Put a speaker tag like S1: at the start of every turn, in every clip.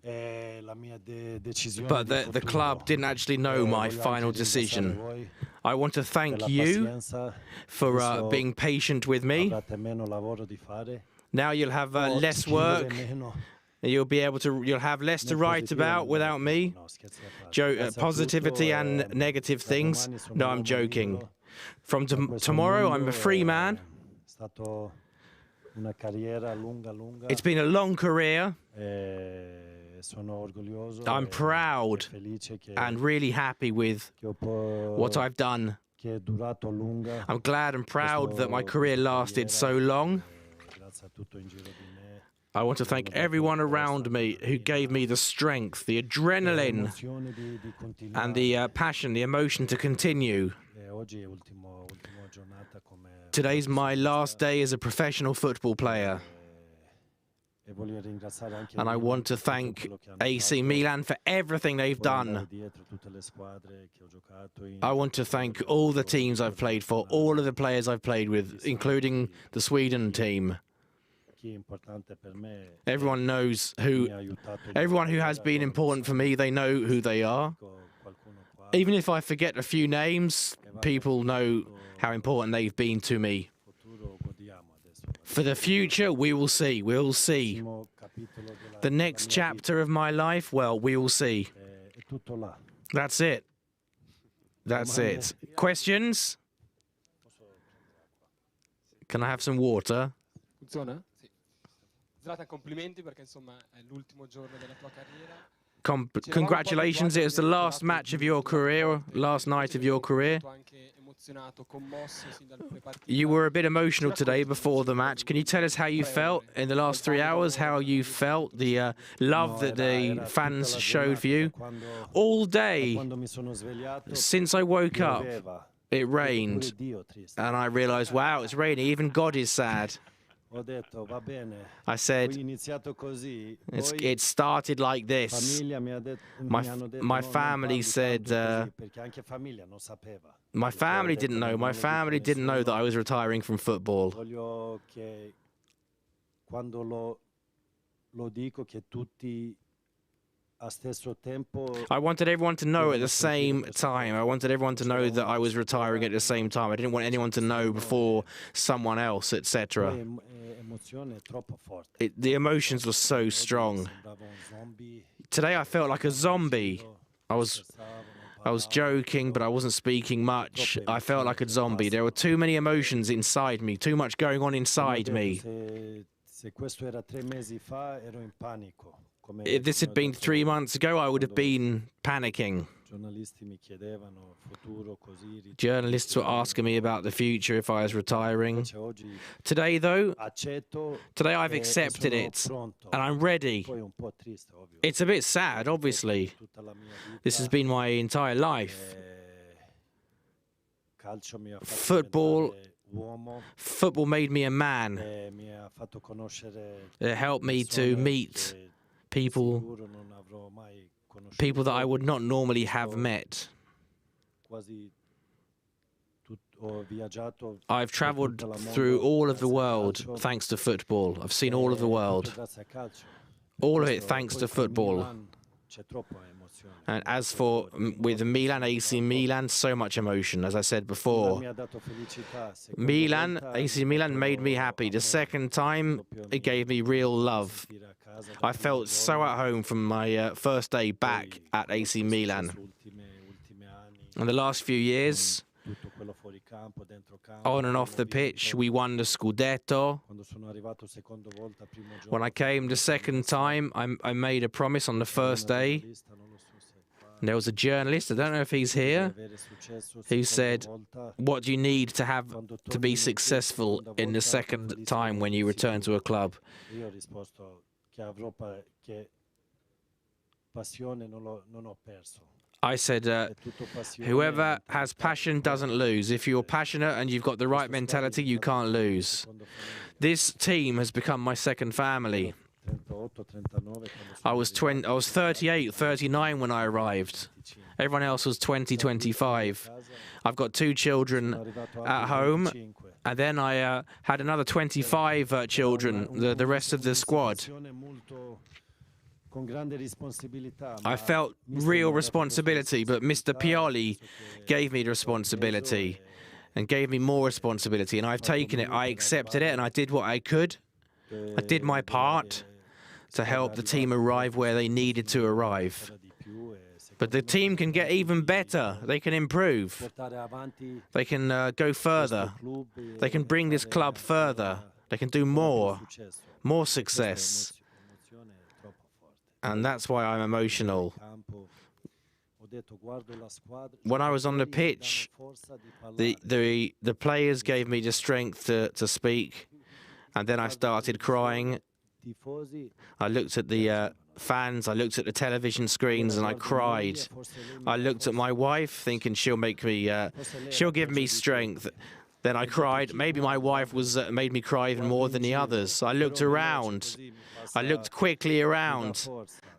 S1: But the club didn't actually know my final decision. I want to thank you for being patient with me. Now you'll have less work. You'll have less to write about without me. Positivity and negative things. No, I'm joking. From tomorrow, I'm a free man. It's been a long career. I'm proud and really happy with what I've done. I'm glad and proud that my career lasted so long. I want to thank everyone around me who gave me the strength, the adrenaline, and the passion, the emotion to continue. Today's my last day as a professional football player. And I want to thank AC Milan for everything they've done. I want to thank all the teams I've played for, all of the players I've played with, including the Sweden team. Everyone who has been important for me, they know who they are. Even if I forget a few names, people know how important they've been to me. For the future, we will see. We'll see. The next chapter of my life, well, we will see. That's it. That's it. Questions? Can I have some water?
S2: Zlatan, complimenti perché insomma è l'ultimo giorno della tua carriera.
S1: Congratulations, it was the last match of your career, last night of your career. You were a bit emotional today before the match. Can you tell us how you felt in the last 3 hours, how you felt, the love that the fans showed for you? All day, since I woke up, it rained, and I realized, wow, it's raining, even God is sad. I said, it started like this. My family said, my family didn't know. My family didn't know that I was retiring from football. I wanted everyone to know at the same time. I wanted everyone to know that I was retiring at the same time. I didn't want anyone to know before someone else, etc. The emotions were so strong. Today I felt like a zombie. I was joking, but I wasn't speaking much. I felt like a zombie. There were too many emotions inside me, too much going on inside me. If this had been 3 months ago, I would have been panicking. Journalists were asking me about the future if I was retiring. Today, though, I've accepted it, and I'm ready. It's a bit sad, obviously. This has been my entire life. Football made me a man. It helped me to meet people that I would not normally have met. I've traveled through all of the world thanks to football. I've seen all of the world. All of it thanks to football. And as for with Milan, AC Milan, so much emotion, as I said before. AC Milan made me happy. The second time, it gave me real love. I felt so at home from my first day back at AC Milan. In the last few years, on and off the pitch, we won the Scudetto. When I came the second time, I made a promise on the first day. And there was a journalist, I don't know if he's here, who said, what do you need to be successful in the second time when you return to a club? I said, whoever has passion doesn't lose. If you're passionate and you've got the right mentality, you can't lose. This team has become my second family. I was 38, 39 when I arrived. Everyone else was 20, 25. I've got 2 children at home, and then I had another 25 children, the rest of the squad. I felt real responsibility, but Mr. Pioli gave me the responsibility and gave me more responsibility, and I've taken it. I accepted it, and I did what I could. I did my part to help the team arrive where they needed to arrive. But the team can get even better. They can improve. They can go further. They can bring this club further. They can do more success. And that's why I'm emotional. When I was on the pitch, the players gave me the strength to speak, and then I started crying. I looked at the fans, I looked at the television screens, and I cried. I looked at my wife, thinking she'll make me, she'll give me strength. Then I cried. Maybe my wife made me cry even more than the others. I looked around. I looked quickly around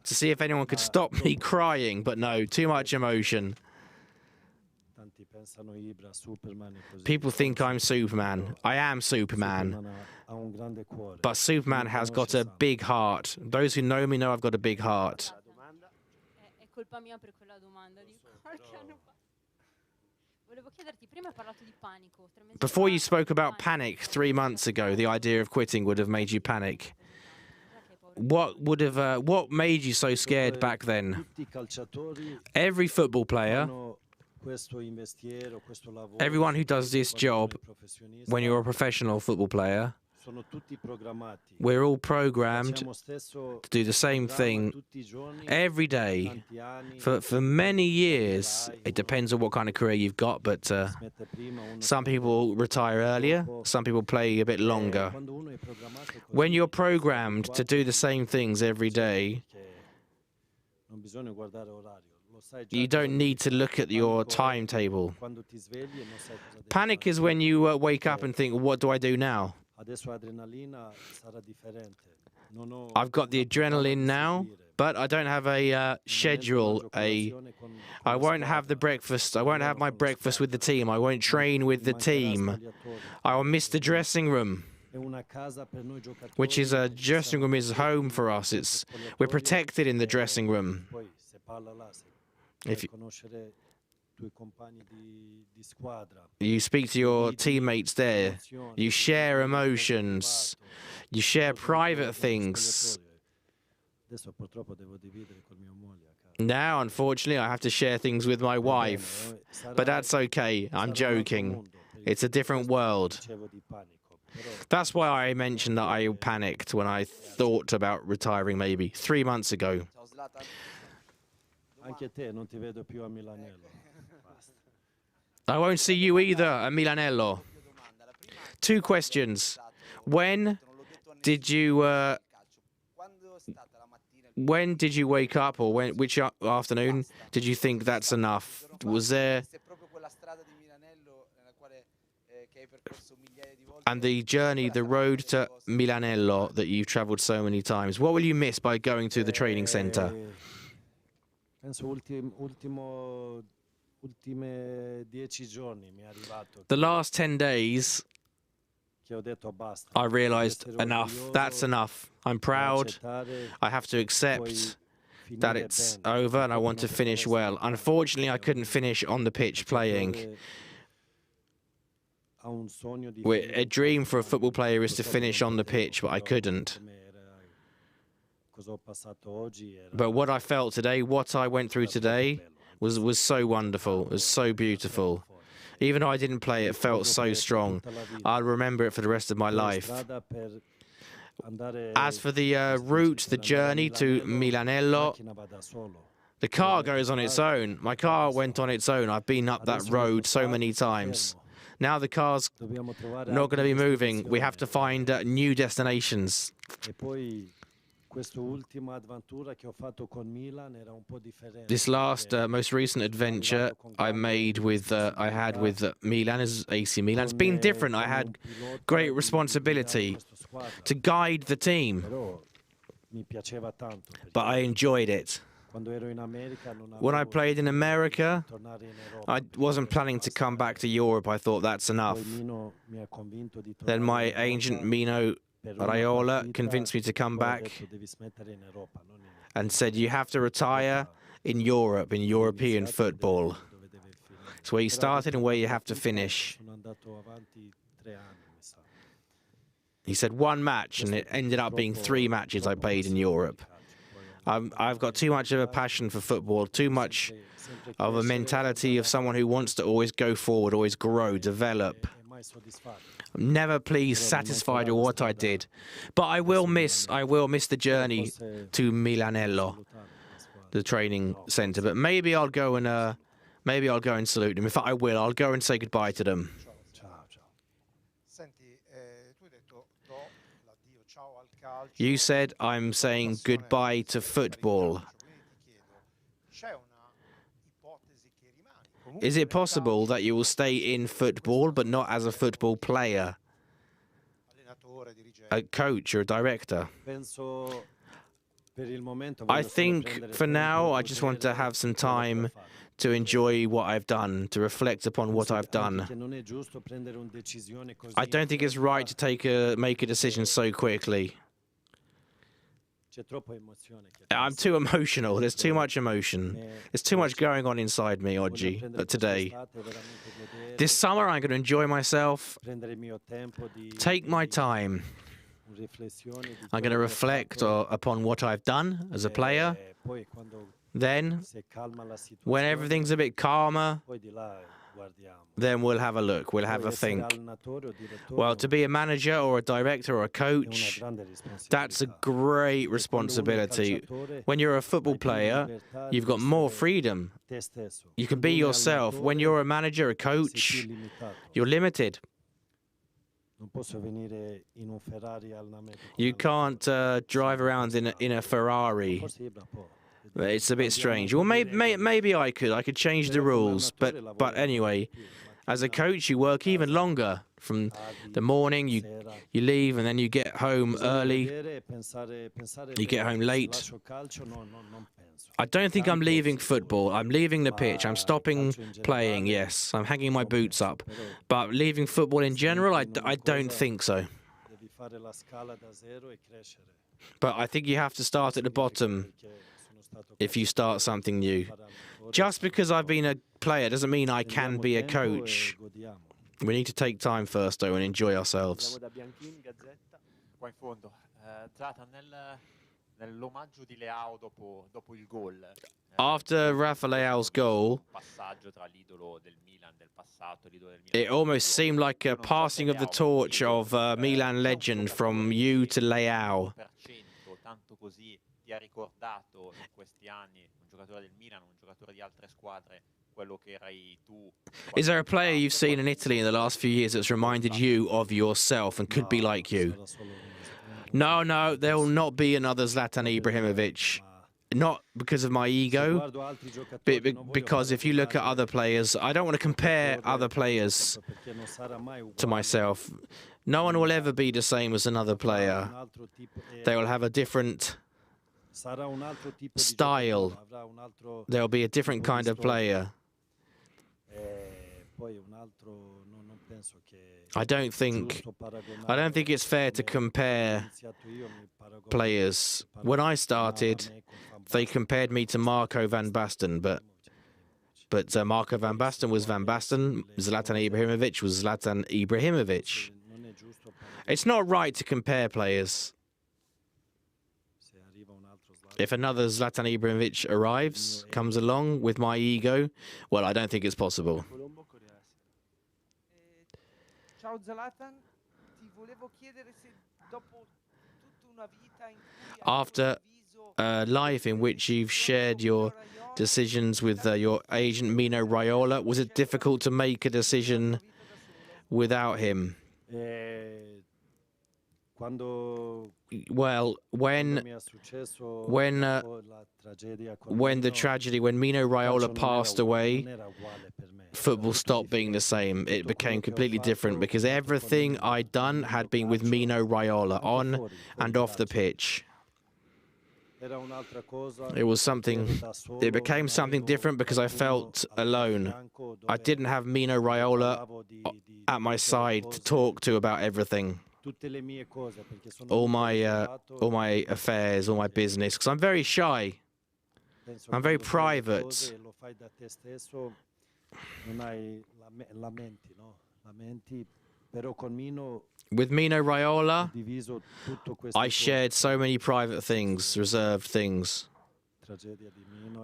S1: to see if anyone could stop me crying, but no, too much emotion. People think I'm Superman. I am Superman. But Superman has got a big heart. Those who know me know I've got a big heart. Before you spoke about panic 3 months ago, the idea of quitting would have made you panic. What made you so scared back then? Every football player, everyone who does this job, when you're a professional football player, we're all programmed to do the same thing every day for many years. It depends on what kind of career you've got, but some people retire earlier, some people play a bit longer. When you're programmed to do the same things every day, you don't need to look at your timetable. Panic is when you wake up and think, what do I do now? I've got the adrenaline now, but I don't have a schedule. I won't have the breakfast. I won't have my breakfast with the team. I won't train with the team. I will miss the dressing room, which is a dressing room is home for us. We're protected in the dressing room. If you speak to your teammates there, you share emotions, you share private things. Now, unfortunately, I have to share things with my wife, but that's okay. I'm joking. It's a different world. That's why I mentioned that I panicked when I thought about retiring maybe 3 months ago. I won't see you either at Milanello. 2 questions. When did you wake up, or which afternoon did you think that's enough? Was there... And the journey, the road to Milanello that you've traveled so many times, what will you miss by going to the training center? The last 10 days, I realized enough. That's enough. I'm proud. I have to accept that it's over and I want to finish well. Unfortunately, I couldn't finish on the pitch playing. A dream for a football player is to finish on the pitch, but I couldn't. But what I felt today, what I went through today, was so wonderful. It was so beautiful. Even though I didn't play, it felt so strong. I'll remember it for the rest of my life. As for the route, the journey to Milanello, the car goes on its own. My car went on its own. I've been up that road so many times. Now the car's not going to be moving. We have to find new destinations. This last, most recent adventure I had with Milan, is AC Milan. It's been different. I had great responsibility to guide the team, but I enjoyed it. When I played in America, I wasn't planning to come back to Europe. I thought that's enough. Then my agent, Mino Raiola, convinced me to come back, and said you have to retire in Europe, in European football. It's where you started and where you have to finish. He said 1 match, and it ended up being 3 matches I played in Europe. I've got too much of a passion for football, too much of a mentality of someone who wants to always go forward, always grow, develop. I'm never pleased, satisfied with what I did. But I will miss the journey to Milanello, the training centre. But maybe I'll go and salute them. In fact, I will. I'll go and say goodbye to them. You said I'm saying goodbye to football. Is it possible that you will stay in football but not as a football player? A coach or a director? I think for now I just want to have some time to enjoy what I've done, to reflect upon what I've done. I don't think it's right to make a decision so quickly. I'm too emotional. There's too much emotion. There's too much going on inside me, Oggi, today. This summer, I'm going to enjoy myself, take my time. I'm going to reflect upon what I've done as a player. Then, when everything's a bit calmer, then we'll have a look, we'll have a think. Well, to be a manager or a director or a coach, that's a great responsibility. When you're a football player, you've got more freedom. You can be yourself. When you're a manager, a coach, you're limited. You can't drive around in a Ferrari. It's a bit strange. Well, maybe I could change the rules, but anyway, as a coach, you work even longer. From the morning, you leave, and then you get home early. You get home late. I don't think I'm leaving football. I'm leaving the pitch. I'm stopping playing, yes. I'm hanging my boots up. But leaving football in general, I don't think so. But I think you have to start at the bottom if you start something new. Just because I've been a player doesn't mean I can be a coach. We need to take time first, though, and enjoy ourselves. After Rafa Leao's goal, it almost seemed like a passing of the torch of Milan legend from you to Leao. Is there a player you've seen in Italy in the last few years that's reminded you of yourself and could be like you? No, there will not be another Zlatan Ibrahimović. Not because of my ego, but because if you look at other players, I don't want to compare other players to myself. No one will ever be the same as another player. They will have a different style. There'll be a different kind of player. I don't think it's fair to compare players. When I started, they compared me to Marco van Basten, but Marco van Basten was Van Basten. Zlatan Ibrahimović was Zlatan Ibrahimović. It's not right to compare players. If another Zlatan Ibrahimović arrives, comes along with my ego, well, I don't think it's possible.
S3: Ciao Zlatan, ti volevo chiedere se dopo tutta una vita in cui
S1: After a life in which you've shared your decisions with your agent Mino Raiola, was it difficult to make a decision without him? Well, when the tragedy, when Mino Raiola passed away, football stopped being the same. It became completely different because everything I'd done had been with Mino Raiola, on and off the pitch. It became something different because I felt alone. I didn't have Mino Raiola at my side to talk to about everything. all my affairs, all my business, because I'm very shy. I'm very private. With Mino Raiola, I shared so many private things, reserved things.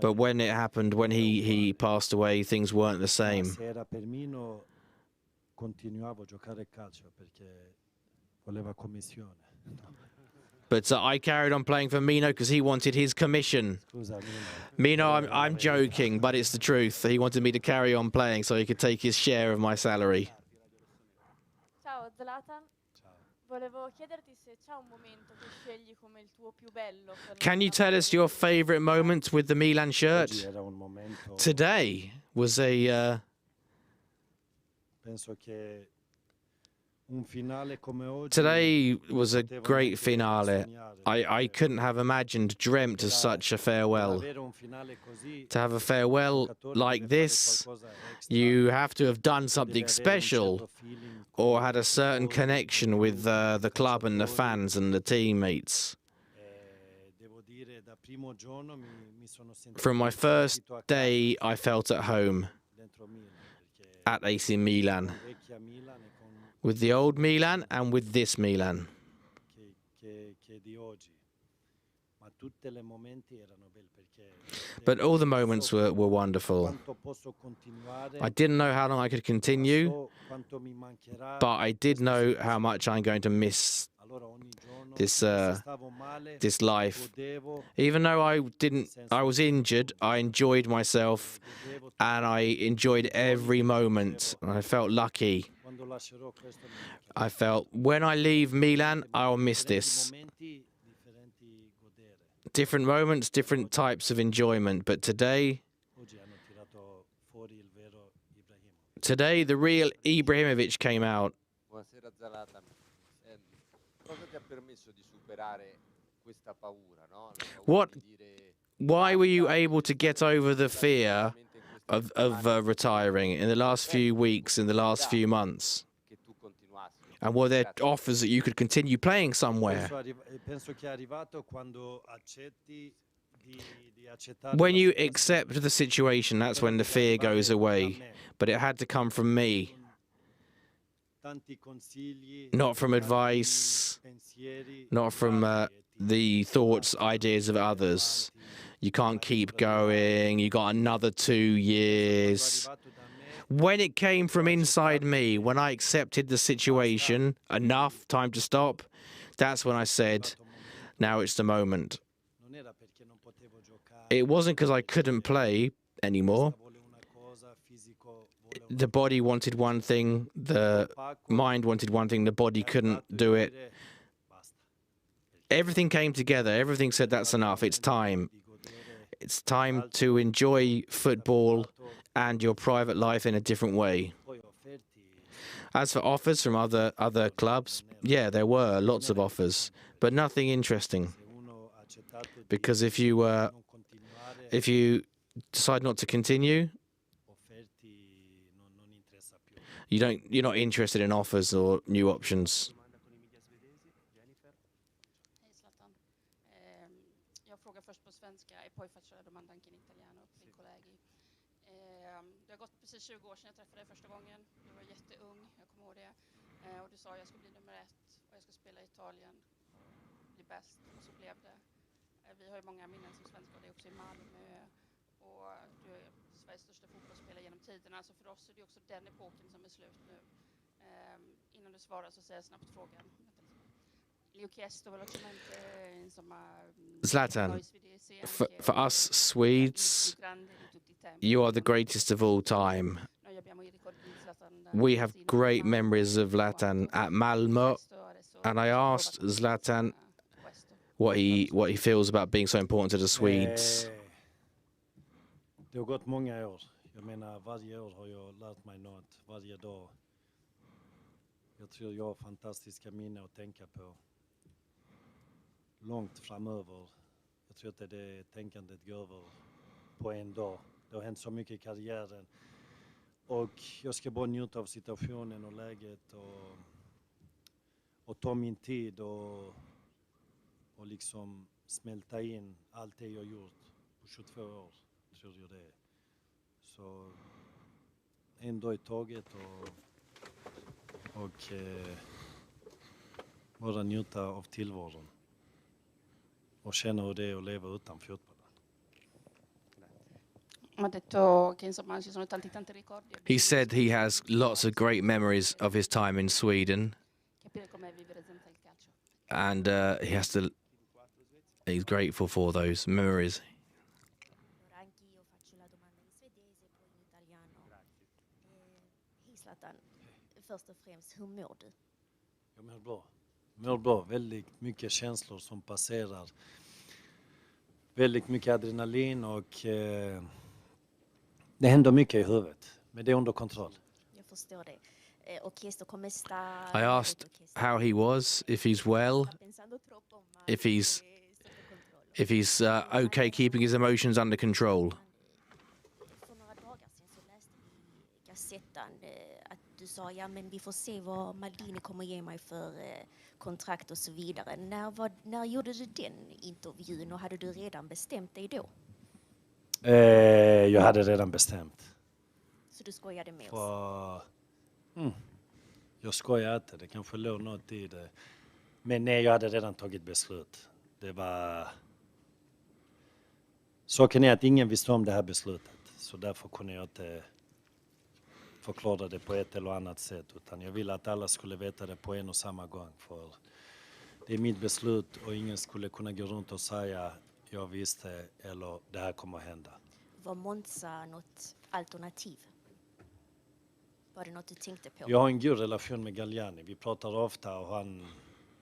S1: But when it happened, when he passed away, things weren't the same. But I carried on playing for Mino because he wanted his commission. Mino, I'm joking, but it's the truth. He wanted me to carry on playing so he could take his share of my salary.
S4: Ciao Zlatan, volevo chiederti se c'è un momento che scegli come il tuo più bello.
S1: Can you tell us your favorite moment with the Milan shirt? Today was a... Today was a great finale. I couldn't have imagined, dreamt of such a farewell. To have a farewell like this, you have to have done something special or had a certain connection with the club and the fans and the teammates. From my first day, I felt at home at AC Milan. With the old Milan and with this Milan. But all the moments were wonderful. I didn't know how long I could continue, but I did know how much I'm going to miss this life. Even though I was injured, I enjoyed myself and I enjoyed every moment. I felt lucky. I felt when I leave Milan, I'll miss this. Different moments, different types of enjoyment, but today the real Ibrahimović came out.
S5: Buonasera Zlatan. Cosa ti ha permesso di superare questa paura, no?
S1: Why were you able to get over the fear of retiring in the last few weeks, in the last few months? And were there offers that you could continue playing somewhere? When you accept the situation, that's when the fear goes away. But it had to come from me. Not from advice, not from the thoughts, ideas of others. You can't keep going, you got another 2 years. When it came from inside me, when I accepted the situation, enough, time to stop, that's when I said, now it's the moment. It wasn't because I couldn't play anymore. The body wanted one thing, the mind wanted one thing, the body couldn't do it. Everything came together, everything said that's enough, it's time. It's time to enjoy football and your private life in a different way. As for offers from other clubs, yeah, there were lots of offers, but nothing interesting. Because if you decide not to continue, you're not interested in offers or new options.
S4: Hej Zlatan. Jag frågar först på svenska, poi faccio la domanda anche in italiano till kollegor. Det har gått precis 20 år sedan jag träffade dig första gången. Du var jätteung, jag kommer ihåg det. Och du sa jag ska bli nummer 1 och jag ska spela i Italien, bli bäst. Och så blev det. Vi har ju många minnen som svenskar, det är också i Malmö. Och du är Sveriges största fotbollsspelare genom tiderna. Så för oss är det också den epoken som är slut nu. Innan du svarar så säger jag snabbt frågan.
S1: Zlatan, for us Swedes, you are the greatest of all time. We have great memories of Zlatan at Malmö, and I asked Zlatan what he feels about being so important to the Swedes.
S6: Det har gått många år. Jag menar, varje år har jag lärt mig något, varje dag. Jag tror jag har fantastiska minnen att tänka på. Långt framöver. Jag tror att det tänkandet går över på en dag. Det har hänt så mycket i karriären. Och jag ska bara njuta av situationen och läget och ta min tid och liksom smälta in allt det jag gjort på 22 år, tror jag det. Så en dag i taget och bara njuta av tillvaron och känna hur det är att leva utan fotbollen.
S4: Ha detto che insomma ci sono tanti ricordi.
S1: He said he has lots of great memories of his time in Sweden,
S4: Capire com'è vivere senza il calcio.
S1: and he's grateful for those memories.
S7: Allora anch'io faccio la domanda in svedese, poi in italiano. Hej Zlatan, först och främst, hur mår du?
S6: Jag mår bra. Mår bra. Väldigt mycket känslor som passerar. Väldigt mycket adrenalin och det händer mycket i huvudet. Men det är under kontroll.
S7: Jag förstår det. Och questo come sta?
S1: I asked how he was, if he's well,
S7: Pensando troppo, ma
S1: if he's
S7: sotto controllo.
S1: okay keeping his emotions under control.
S7: För några dagar sedan så läste vi i Gazettan att du sa ja men vi får se vad Maldini kommer ge mig för kontrakt och så vidare. När gjorde du den intervjun och hade du redan bestämt dig då?
S6: Jag hade redan bestämt.
S7: Så du skojade med oss?
S6: Jag skojar inte, det kanske låg något i det. Men nej, jag hade redan tagit beslut. Det var... Saken är att ingen visste om det här beslutet. Så därför kunde jag inte förklara det på ett eller annat sätt. Utan jag ville att alla skulle veta det på en och samma gång. För det är mitt beslut och ingen skulle kunna gå runt och säga jag visste eller det här kommer att hända.
S7: Var Monza något alternativ? Var det något du tänkte på?
S6: Jag har en god relation med Galliani. Vi pratar ofta och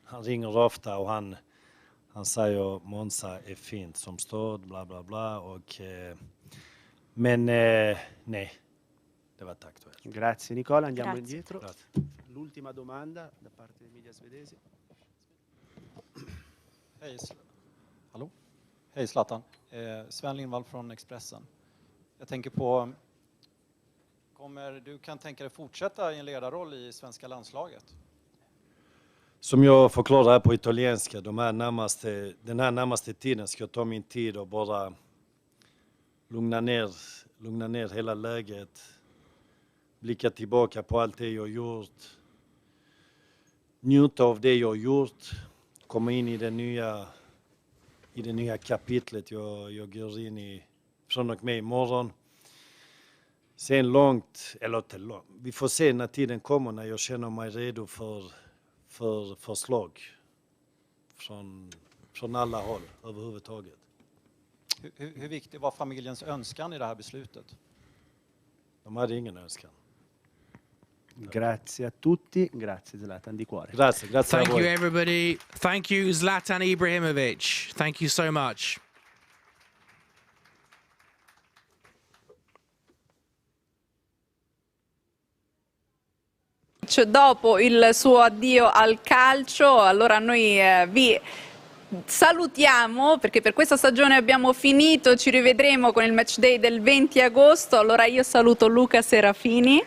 S6: han ringer ofta och han säger Monza är fint som stad, bla bla bla. Men nej, det var inte aktuellt.
S8: Grazie Nicola, andiamo
S7: Grazie.
S8: indietro.
S6: Grazie.
S8: L'ultima domanda da parte dei media svedesi.
S9: Hej, hallå? Hej Zlatan. Sven Lindvall från Expressen. Jag tänker på, du kan tänka dig fortsätta i en ledarroll i svenska landslaget?
S6: Som jag förklarar här på italienska, den här närmaste tiden ska jag ta min tid och bara lugna ner hela läget. Blicka tillbaka på allt det jag har gjort. Njuta av det jag har gjort. Komma in i det nya kapitlet jag går in i från och med imorgon. Sen vi får se när tiden kommer när jag känner mig redo för förslag från alla håll överhuvudtaget.
S9: Hur viktig var familjens önskan i det här beslutet?
S6: De hade ingen önskan.
S8: Grazie a tutti, grazie Zlatan di cuore.
S6: Grazie
S1: Thank
S6: a
S1: you,
S6: voi.
S1: everybody. Thank you, Zlatan Ibrahimović. Thank you so much.
S10: Dopo il suo addio al calcio, allora noi vi salutiamo perché per questa stagione abbiamo finito, ci rivedremo con il match day del 20 agosto, allora io saluto Luca Serafini.